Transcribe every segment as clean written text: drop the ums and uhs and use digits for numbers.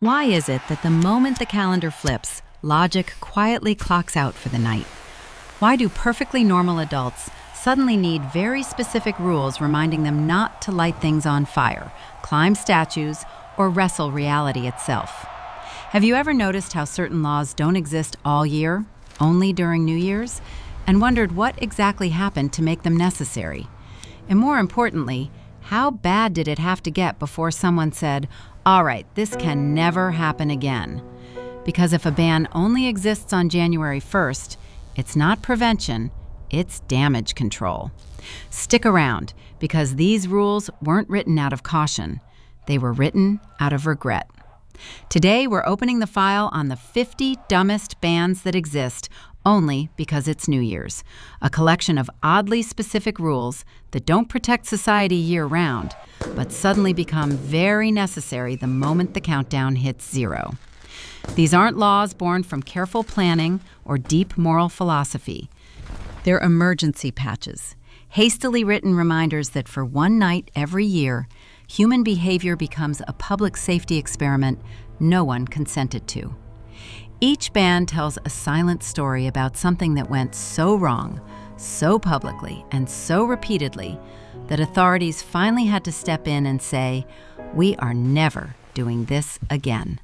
Why is it that the moment the calendar flips, logic quietly clocks out for the night? Why do perfectly normal adults suddenly need very specific rules reminding them not to light things on fire, climb statues, or wrestle reality itself? Have you ever noticed how certain laws don't exist all year, only during New Year's, and wondered what exactly happened to make them necessary? And more importantly, how bad did it have to get before someone said, "All right, this can never happen again"? Because if a ban only exists on January 1st, it's not prevention, it's damage control. Stick around, because these rules weren't written out of caution. They were written out of regret. Today, we're opening the file on the 50 dumbest bans that exist only because it's New Year's, a collection of oddly specific rules that don't protect society year-round, but suddenly become very necessary the moment the countdown hits zero. These aren't laws born from careful planning or deep moral philosophy. They're emergency patches, hastily written reminders that for one night every year, human behavior becomes a public safety experiment no one consented to. Each ban tells a silent story about something that went so wrong, so publicly, and so repeatedly that authorities finally had to step in and say, "We are never doing this again."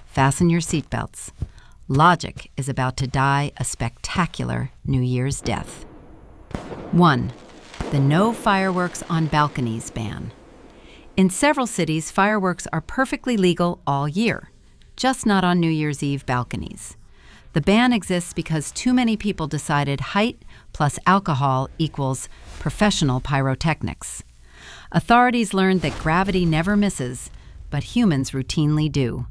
Fasten your seatbelts. Logic is about to die a spectacular New Year's death. 1. The no fireworks on balconies ban. In several cities, fireworks are perfectly legal all year, just not on New Year's Eve balconies. The ban exists because too many people decided height plus alcohol equals professional pyrotechnics. Authorities learned that gravity never misses, but humans routinely do.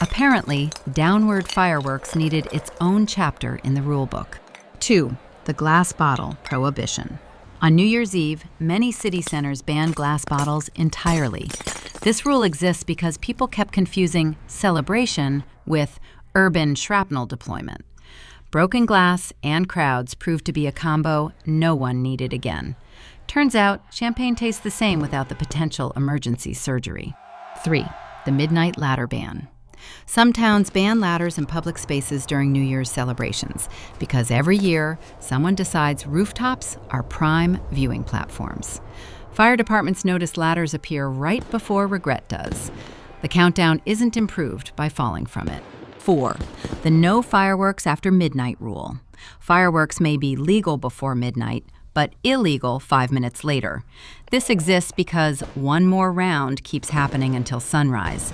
Apparently, downward fireworks needed its own chapter in the rulebook. 2. The glass bottle prohibition. On New Year's Eve, many city centers banned glass bottles entirely. This rule exists because people kept confusing celebration with urban shrapnel deployment. Broken glass and crowds proved to be a combo no one needed again. Turns out, champagne tastes the same without the potential emergency surgery. 3. The midnight ladder ban. Some towns ban ladders in public spaces during New Year's celebrations because every year someone decides rooftops are prime viewing platforms. Fire departments notice ladders appear right before regret does. The countdown isn't improved by falling from it. 4. The no fireworks after midnight rule. Fireworks may be legal before midnight, but illegal 5 minutes later. This exists because one more round keeps happening until sunrise.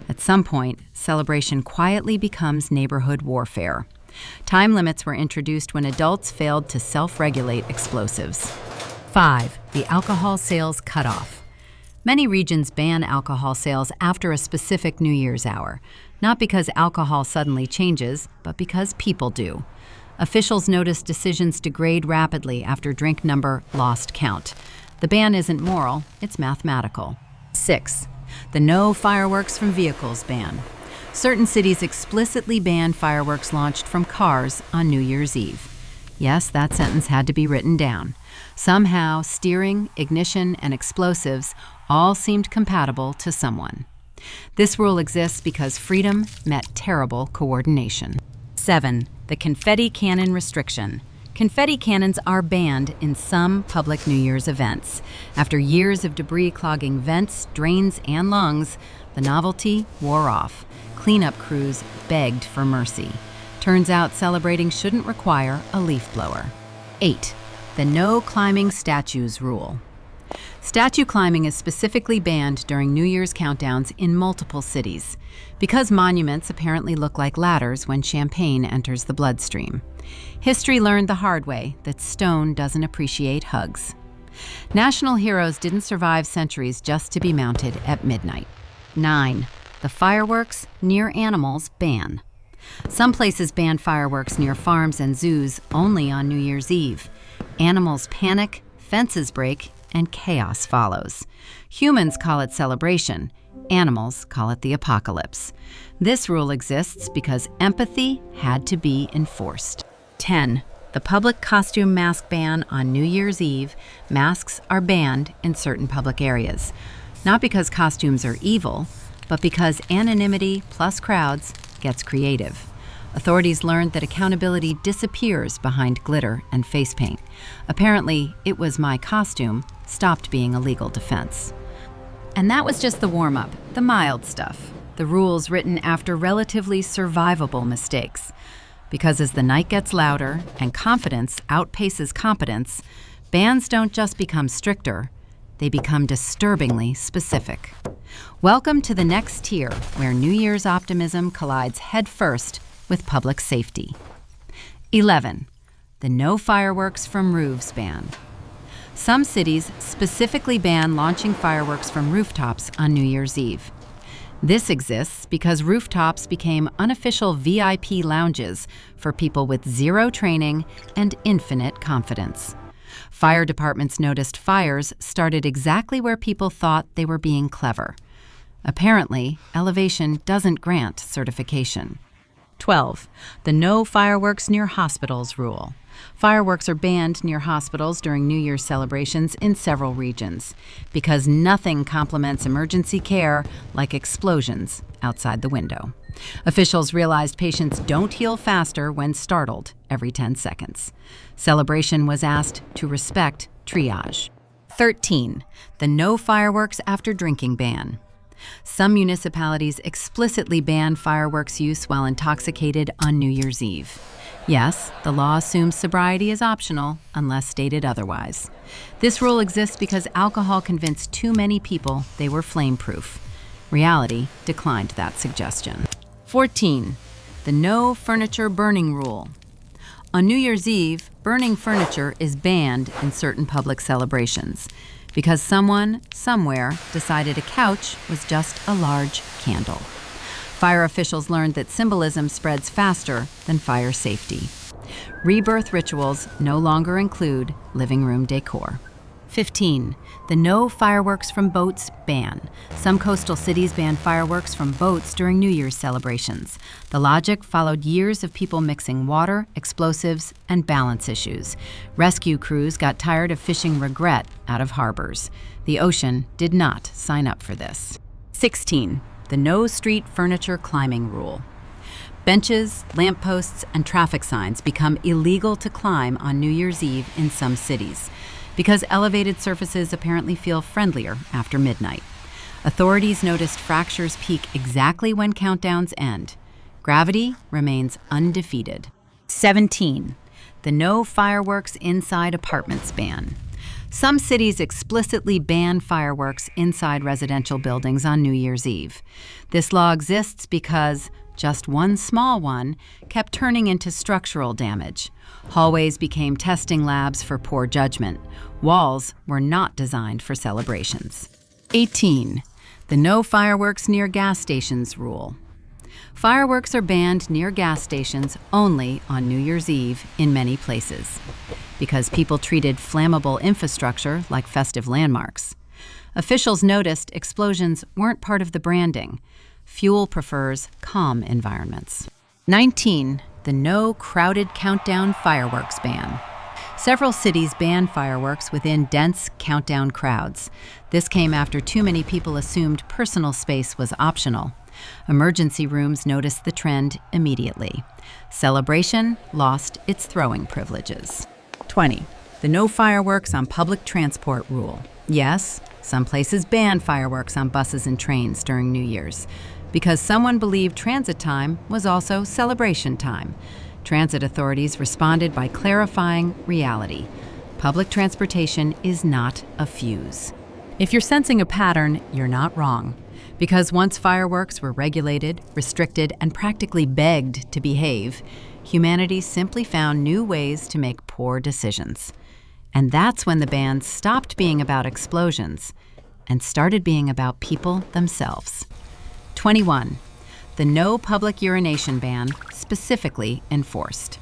At some point, celebration quietly becomes neighborhood warfare. Time limits were introduced when adults failed to self-regulate explosives. 5. The alcohol sales cutoff. Many regions ban alcohol sales after a specific New Year's hour, not because alcohol suddenly changes, but because people do. Officials notice decisions degrade rapidly after drink number lost count. The ban isn't moral, it's mathematical. 6. The no fireworks from vehicles ban. Certain cities explicitly ban fireworks launched from cars on New Year's Eve. Yes, that sentence had to be written down. Somehow, steering, ignition, and explosives all seemed compatible to someone. This rule exists because freedom met terrible coordination. 7. The confetti cannon restriction. Confetti cannons are banned in some public New Year's events. After years of debris clogging vents, drains, and lungs, the novelty wore off. Cleanup crews begged for mercy. Turns out celebrating shouldn't require a leaf blower. 8. The no climbing statues rule. Statue climbing is specifically banned during New Year's countdowns in multiple cities, because monuments apparently look like ladders when champagne enters the bloodstream. History learned the hard way that stone doesn't appreciate hugs. National heroes didn't survive centuries just to be mounted at midnight. 9. The fireworks near animals ban. Some places ban fireworks near farms and zoos only on New Year's Eve. Animals panic, fences break, and chaos follows. Humans call it celebration. Animals call it the apocalypse. This rule exists because empathy had to be enforced. 10. The public costume mask ban on New Year's Eve. Masks are banned in certain public areas. Not because costumes are evil, but because anonymity plus crowds gets creative. Authorities learned that accountability disappears behind glitter and face paint. Apparently, "it was my costume" stopped being a legal defense. And that was just the warm-up, the mild stuff, the rules written after relatively survivable mistakes. Because as the night gets louder and confidence outpaces competence, bans don't just become stricter, they become disturbingly specific. Welcome to the next tier, where New Year's optimism collides headfirst with public safety. 11. The no fireworks from roofs ban. Some cities specifically ban launching fireworks from rooftops on New Year's Eve. This exists because rooftops became unofficial VIP lounges for people with zero training and infinite confidence. Fire departments noticed fires started exactly where people thought they were being clever. Apparently, elevation doesn't grant certification. 12. The no fireworks near hospitals rule. Fireworks are banned near hospitals during New Year's celebrations in several regions because nothing complements emergency care like explosions outside the window. Officials realized patients don't heal faster when startled every 10 seconds. Celebration was asked to respect triage. 13. The no fireworks after drinking ban. Some municipalities explicitly ban fireworks use while intoxicated on New Year's Eve. Yes, the law assumes sobriety is optional unless stated otherwise. This rule exists because alcohol convinced too many people they were flame-proof. Reality declined that suggestion. 14. The no furniture burning rule. On New Year's Eve, burning furniture is banned in certain public celebrations because someone, somewhere, decided a couch was just a large candle. Fire officials learned that symbolism spreads faster than fire safety. Rebirth rituals no longer include living room decor. 15. The no fireworks from boats ban. Some coastal cities ban fireworks from boats during New Year's celebrations. The logic followed years of people mixing water, explosives, and balance issues. Rescue crews got tired of fishing regret out of harbors. The ocean did not sign up for this. 16. The no street furniture climbing rule. Benches, lampposts, and traffic signs become illegal to climb on New Year's Eve in some cities because elevated surfaces apparently feel friendlier after midnight. Authorities noticed fractures peak exactly when countdowns end. Gravity remains undefeated. 17. The no fireworks inside apartments ban. Some cities explicitly ban fireworks inside residential buildings on New Year's Eve. This law exists because just one small one kept turning into structural damage. Hallways became testing labs for poor judgment. Walls were not designed for celebrations. 18. The no fireworks near gas stations rule. Fireworks are banned near gas stations only on New Year's Eve in many places because people treated flammable infrastructure like festive landmarks. Officials noticed explosions weren't part of the branding. Fuel prefers calm environments. 19. The no crowded countdown fireworks ban. Several cities ban fireworks within dense countdown crowds. This came after too many people assumed personal space was optional. Emergency rooms noticed the trend immediately. Celebration lost its throwing privileges. 20. The no fireworks on public transport rule. Yes, some places ban fireworks on buses and trains during New Year's because someone believed transit time was also celebration time. Transit authorities responded by clarifying reality. Public transportation is not a fuse. If you're sensing a pattern, you're not wrong. Because once fireworks were regulated, restricted, and practically begged to behave, humanity simply found new ways to make poor decisions. And that's when the bans stopped being about explosions and started being about people themselves. 21. The no public urination ban specifically enforced.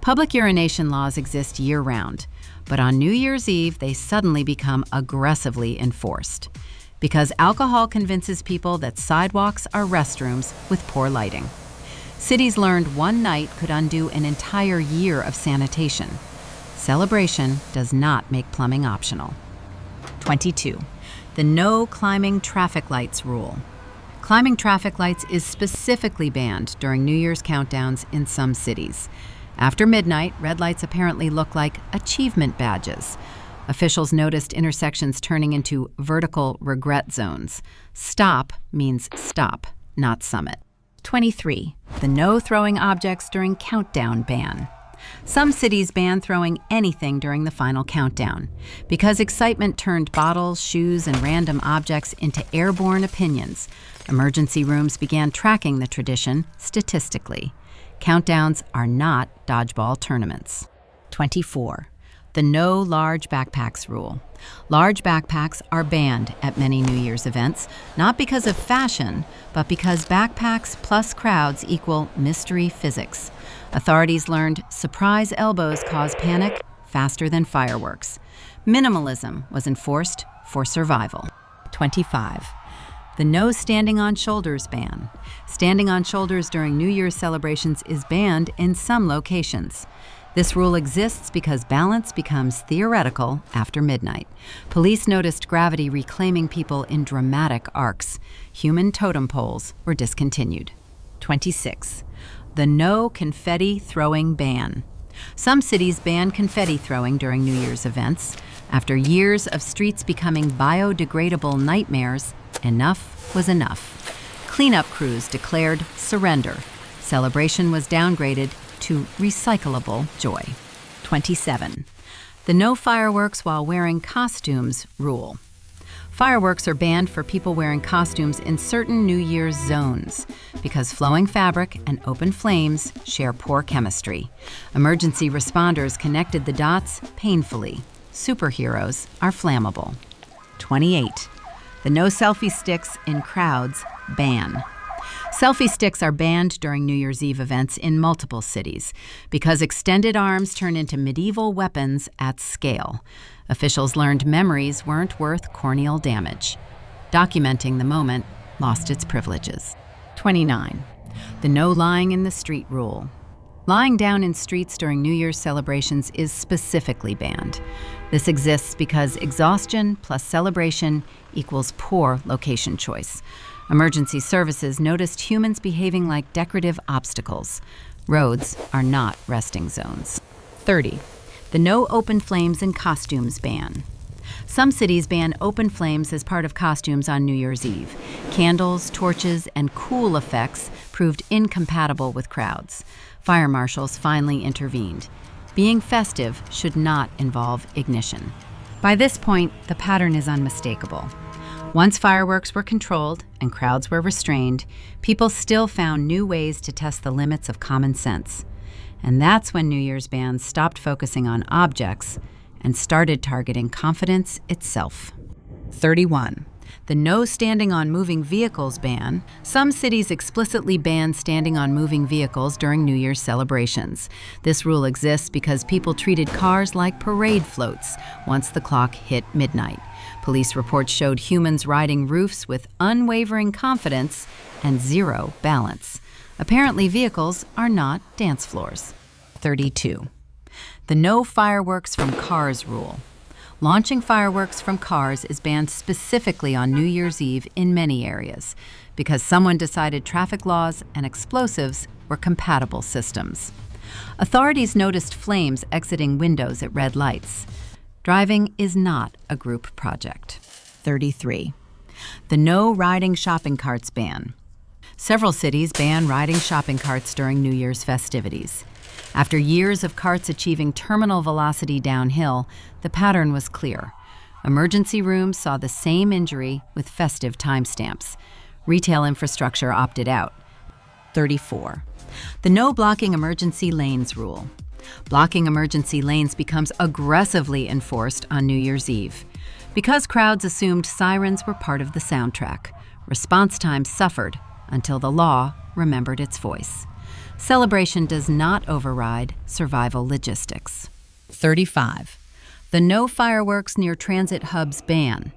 Public urination laws exist year-round, but on New Year's Eve they suddenly become aggressively enforced because alcohol convinces people that sidewalks are restrooms with poor lighting. Cities learned one night could undo an entire year of sanitation. Celebration does not make plumbing optional. 22. The no climbing traffic lights rule. Climbing traffic lights is specifically banned during New Year's countdowns in some cities. After midnight, red lights apparently look like achievement badges. Officials noticed intersections turning into vertical regret zones. Stop means stop, not summit. 23. The no throwing objects during countdown ban. Some cities ban throwing anything during the final countdown. Because excitement turned bottles, shoes, and random objects into airborne opinions, emergency rooms began tracking the tradition statistically. Countdowns are not dodgeball tournaments. 24. The no large backpacks rule. Large backpacks are banned at many New Year's events, not because of fashion, but because backpacks plus crowds equal mystery physics. Authorities learned surprise elbows cause panic faster than fireworks. Minimalism was enforced for survival. 25. The no standing on shoulders ban. Standing on shoulders during New Year's celebrations is banned in some locations. This rule exists because balance becomes theoretical after midnight. Police noticed gravity reclaiming people in dramatic arcs. Human totem poles were discontinued. 26. The no confetti throwing ban. Some cities ban confetti throwing during New Year's events. After years of streets becoming biodegradable nightmares, enough was enough. Cleanup crews declared surrender. Celebration was downgraded to recyclable joy. 27. The no fireworks while wearing costumes rule. Fireworks are banned for people wearing costumes in certain New Year's zones because flowing fabric and open flames share poor chemistry. Emergency responders connected the dots painfully. Superheroes are flammable. 28. The no selfie sticks in crowds ban. Selfie sticks are banned during New Year's Eve events in multiple cities because extended arms turn into medieval weapons at scale. Officials learned memories weren't worth corneal damage. Documenting the moment lost its privileges. 29. The no lying in the street rule. Lying down in streets during New Year's celebrations is specifically banned. This exists because exhaustion plus celebration equals poor location choice. Emergency services noticed humans behaving like decorative obstacles. Roads are not resting zones. 30. The no open flames in costumes ban. Some cities ban open flames as part of costumes on New Year's Eve. Candles, torches, and cool effects proved incompatible with crowds. Fire marshals finally intervened. Being festive should not involve ignition. By this point, the pattern is unmistakable. Once fireworks were controlled and crowds were restrained, people still found new ways to test the limits of common sense. And that's when New Year's bans stopped focusing on objects and started targeting confidence itself. 31. The no standing on moving vehicles ban. Some cities explicitly ban standing on moving vehicles during New Year's celebrations. This rule exists because people treated cars like parade floats once the clock hit midnight. Police reports showed humans riding roofs with unwavering confidence and zero balance. Apparently, vehicles are not dance floors. 32. The no fireworks from cars rule. Launching fireworks from cars is banned specifically on New Year's Eve in many areas because someone decided traffic laws and explosives were compatible systems. Authorities noticed flames exiting windows at red lights. Driving is not a group project. 33. The no riding shopping carts ban. Several cities ban riding shopping carts during New Year's festivities. After years of carts achieving terminal velocity downhill, the pattern was clear. Emergency rooms saw the same injury with festive timestamps. Retail infrastructure opted out. 34. The no blocking emergency lanes rule. Blocking emergency lanes becomes aggressively enforced on New Year's Eve. Because crowds assumed sirens were part of the soundtrack, response times suffered until the law remembered its voice. Celebration does not override survival logistics. 35. The no fireworks near transit hubs ban.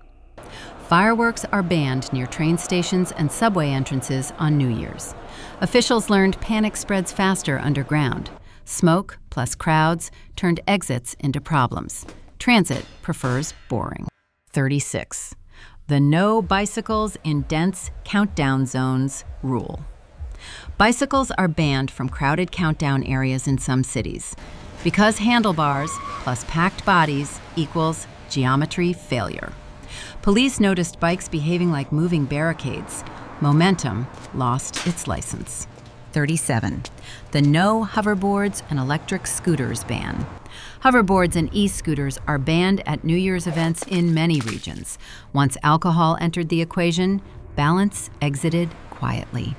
Fireworks are banned near train stations and subway entrances on New Year's. Officials learned panic spreads faster underground. Smoke plus crowds turned exits into problems. Transit prefers boring. 36. The no bicycles in dense countdown zones rule. Bicycles are banned from crowded countdown areas in some cities because handlebars plus packed bodies equals geometry failure. Police noticed bikes behaving like moving barricades. Momentum lost its license. 37. The no hoverboards and electric scooters ban. Hoverboards and e-scooters are banned at New Year's events in many regions. Once alcohol entered the equation, balance exited quietly.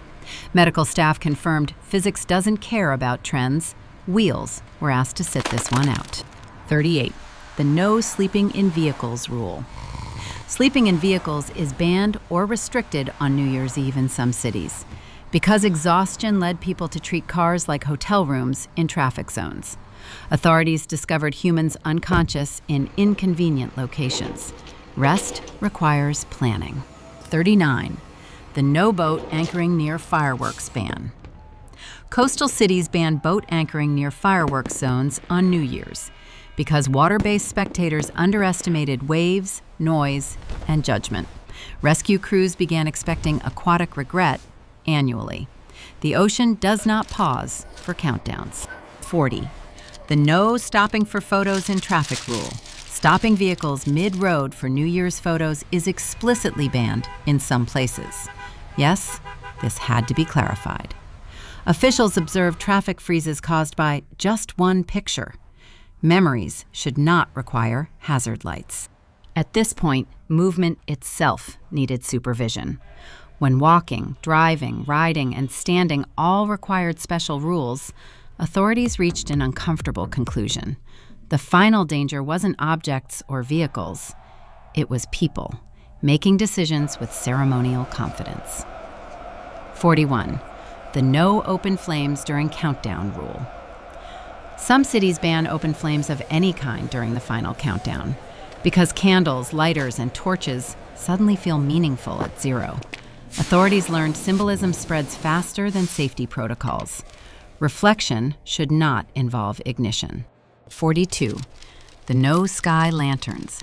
Medical staff confirmed physics doesn't care about trends. Wheels were asked to sit this one out. 38. The no sleeping in vehicles rule. Sleeping in vehicles is banned or restricted on New Year's Eve in some cities because exhaustion led people to treat cars like hotel rooms in traffic zones. Authorities discovered humans unconscious in inconvenient locations. Rest requires planning. 39. The no boat anchoring near fireworks ban. Coastal cities ban boat anchoring near fireworks zones on New Year's because water-based spectators underestimated waves, noise, and judgment. Rescue crews began expecting aquatic regret annually. The ocean does not pause for countdowns. 40. The no stopping for photos in traffic rule. Stopping vehicles mid-road for New Year's photos is explicitly banned in some places. Yes, this had to be clarified. Officials observed traffic freezes caused by just one picture. Memories should not require hazard lights. At this point, movement itself needed supervision. When walking, driving, riding, and standing all required special rules, authorities reached an uncomfortable conclusion. The final danger wasn't objects or vehicles. It was people, making decisions with ceremonial confidence. 41. The no open flames during countdown rule. Some cities ban open flames of any kind during the final countdown because candles, lighters, and torches suddenly feel meaningful at zero. Authorities learned symbolism spreads faster than safety protocols. Reflection should not involve ignition. 42. The no sky lanterns.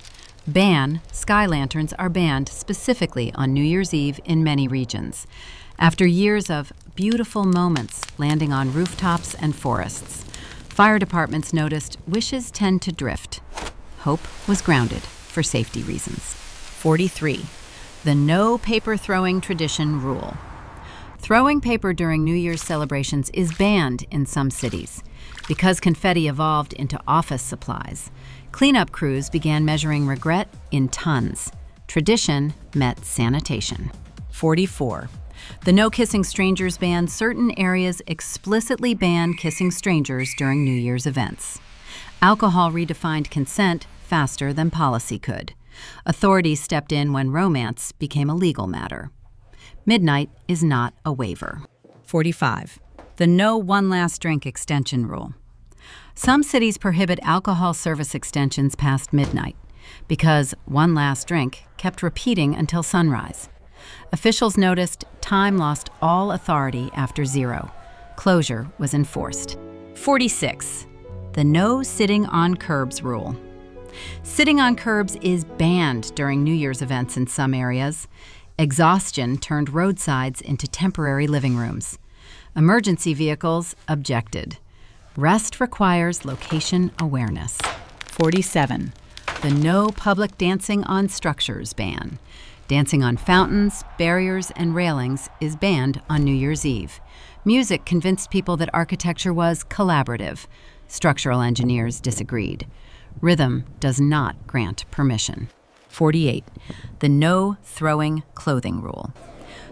Sky lanterns are banned specifically on New Year's Eve in many regions. After years of beautiful moments landing on rooftops and forests, fire departments noticed wishes tend to drift. Hope was grounded for safety reasons. 43. The no paper throwing tradition rule. Throwing paper during New Year's celebrations is banned in some cities because confetti evolved into office supplies. Cleanup crews began measuring regret in tons. Tradition met sanitation. 44. The no kissing strangers ban. Certain areas explicitly ban kissing strangers during New Year's events. Alcohol redefined consent faster than policy could. Authorities stepped in when romance became a legal matter. Midnight is not a waiver. 45. The no one last drink extension rule. Some cities prohibit alcohol service extensions past midnight because one last drink kept repeating until sunrise. Officials noticed time lost all authority after zero. Closure was enforced. 46. The no sitting on curbs rule. Sitting on curbs is banned during New Year's events in some areas. Exhaustion turned roadsides into temporary living rooms. Emergency vehicles objected. Rest requires location awareness. 47. The no public dancing on structures ban. Dancing on fountains, barriers, and railings is banned on New Year's Eve. Music convinced people that architecture was collaborative. Structural engineers disagreed. Rhythm does not grant permission. 48. The no throwing clothing rule.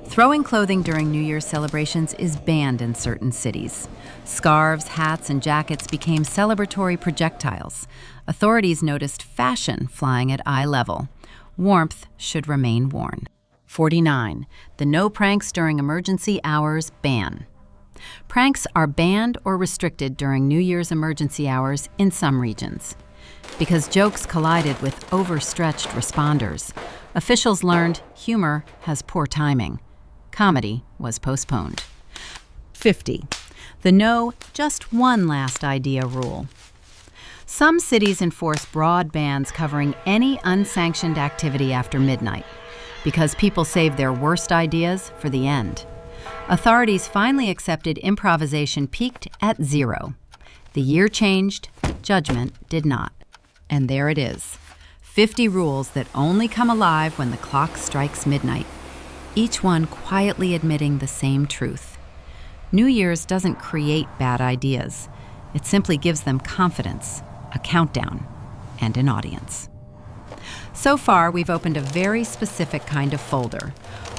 Throwing clothing during New Year's celebrations is banned in certain cities. Scarves, hats, and jackets became celebratory projectiles. Authorities noticed fashion flying at eye level. Warmth should remain worn. 49. The no pranks during emergency hours ban. Pranks are banned or restricted during New Year's emergency hours in some regions. Because jokes collided with overstretched responders, officials learned humor has poor timing. Comedy was postponed. 50. The no just one last idea rule. Some cities enforce broad bans covering any unsanctioned activity after midnight. because people save their worst ideas for the end. Authorities finally accepted improvisation peaked at 0. The year changed, judgment did not. And there it is. 50 rules that only come alive when the clock strikes midnight, each one quietly admitting the same truth. New Year's doesn't create bad ideas. It simply gives them confidence, a countdown, and an audience. So far, we've opened a very specific kind of folder,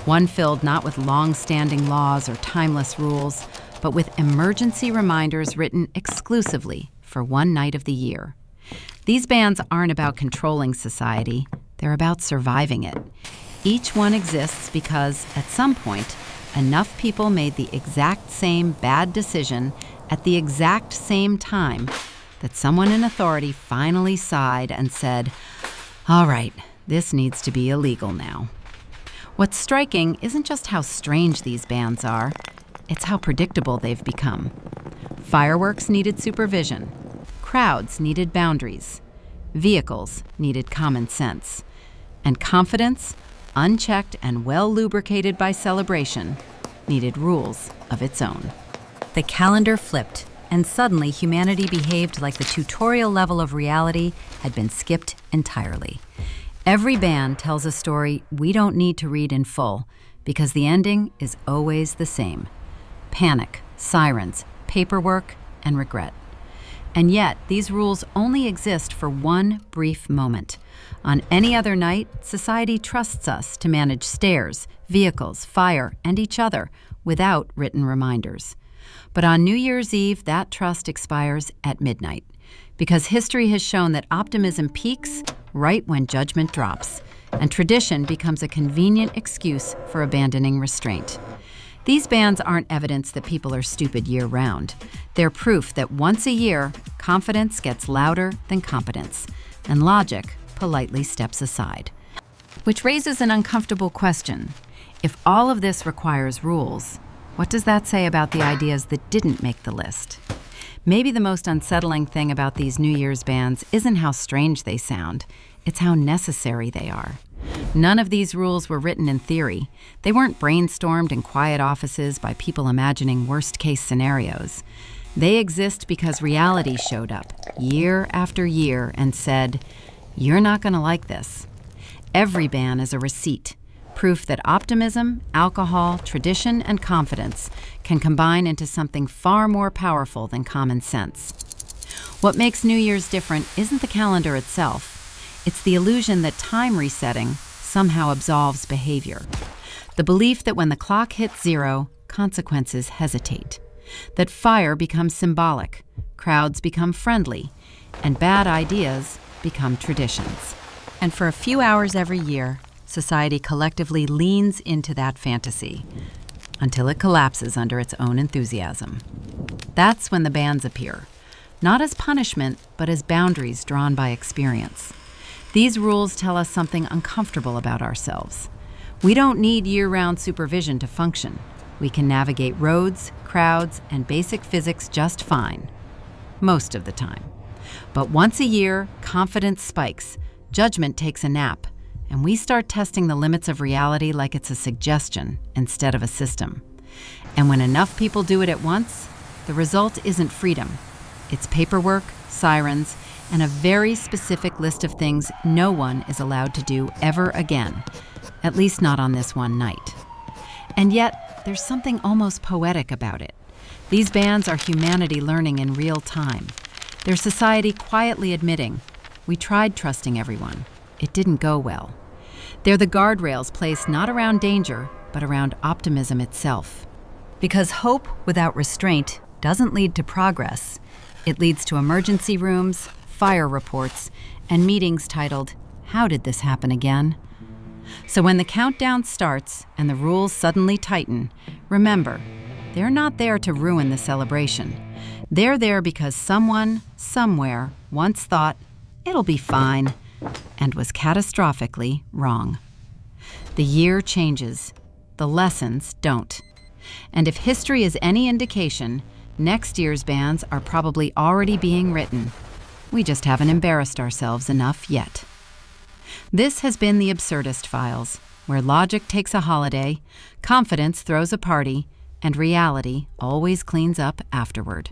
one filled not with long-standing laws or timeless rules, but with emergency reminders written exclusively for one night of the year. These bans aren't about controlling society, they're about surviving it. Each one exists because, at some point, enough people made the exact same bad decision at the exact same time that someone in authority finally sighed and said, "All right, this needs to be illegal now." What's striking isn't just how strange these bans are, it's how predictable they've become. Fireworks needed supervision. Crowds needed boundaries. Vehicles needed common sense. And confidence, unchecked and well lubricated by celebration, needed rules of its own. The calendar flipped, and suddenly humanity behaved like the tutorial level of reality had been skipped entirely. Every ban tells a story we don't need to read in full, because the ending is always the same: panic, sirens, paperwork, and regret. And yet, these rules only exist for one brief moment. On any other night, society trusts us to manage stairs, vehicles, fire, and each other without written reminders. But on New Year's Eve, that trust expires at midnight, because history has shown that optimism peaks right when judgment drops, and tradition becomes a convenient excuse for abandoning restraint. These bans aren't evidence that people are stupid year-round. They're proof that once a year, confidence gets louder than competence, and logic politely steps aside. Which raises an uncomfortable question. If all of this requires rules, what does that say about the ideas that didn't make the list? Maybe the most unsettling thing about these New Year's bans isn't how strange they sound, it's how necessary they are. None of these rules were written in theory. They weren't brainstormed in quiet offices by people imagining worst-case scenarios. They exist because reality showed up, year after year, and said, "You're not going to like this." Every ban is a receipt, proof that optimism, alcohol, tradition, and confidence can combine into something far more powerful than common sense. What makes New Year's different isn't the calendar itself. It's the illusion that time resetting somehow absolves behavior. The belief that when the clock hits 0, consequences hesitate. That fire becomes symbolic, crowds become friendly, and bad ideas become traditions. And for a few hours every year, society collectively leans into that fantasy until it collapses under its own enthusiasm. That's when the bans appear, not as punishment, but as boundaries drawn by experience. These rules tell us something uncomfortable about ourselves. We don't need year-round supervision to function. We can navigate roads, crowds, and basic physics just fine, most of the time. But once a year, confidence spikes, judgment takes a nap, and we start testing the limits of reality like it's a suggestion instead of a system. And when enough people do it at once, the result isn't freedom. It's paperwork, sirens, and a very specific list of things no one is allowed to do ever again, at least not on this one night. And yet, there's something almost poetic about it. These bans are humanity learning in real time. They're society quietly admitting, we tried trusting everyone. It didn't go well. They're the guardrails placed not around danger, but around optimism itself. Because hope without restraint doesn't lead to progress. It leads to emergency rooms, fire reports, and meetings titled, "How did this happen again?" So when the countdown starts and the rules suddenly tighten, remember, they're not there to ruin the celebration. They're there because someone, somewhere, once thought, it'll be fine, and was catastrophically wrong. The year changes. The lessons don't. And if history is any indication, next year's bans are probably already being written. We just haven't embarrassed ourselves enough yet. This has been the Absurdist Files. where logic takes a holiday, confidence throws a party, and reality always cleans up afterward.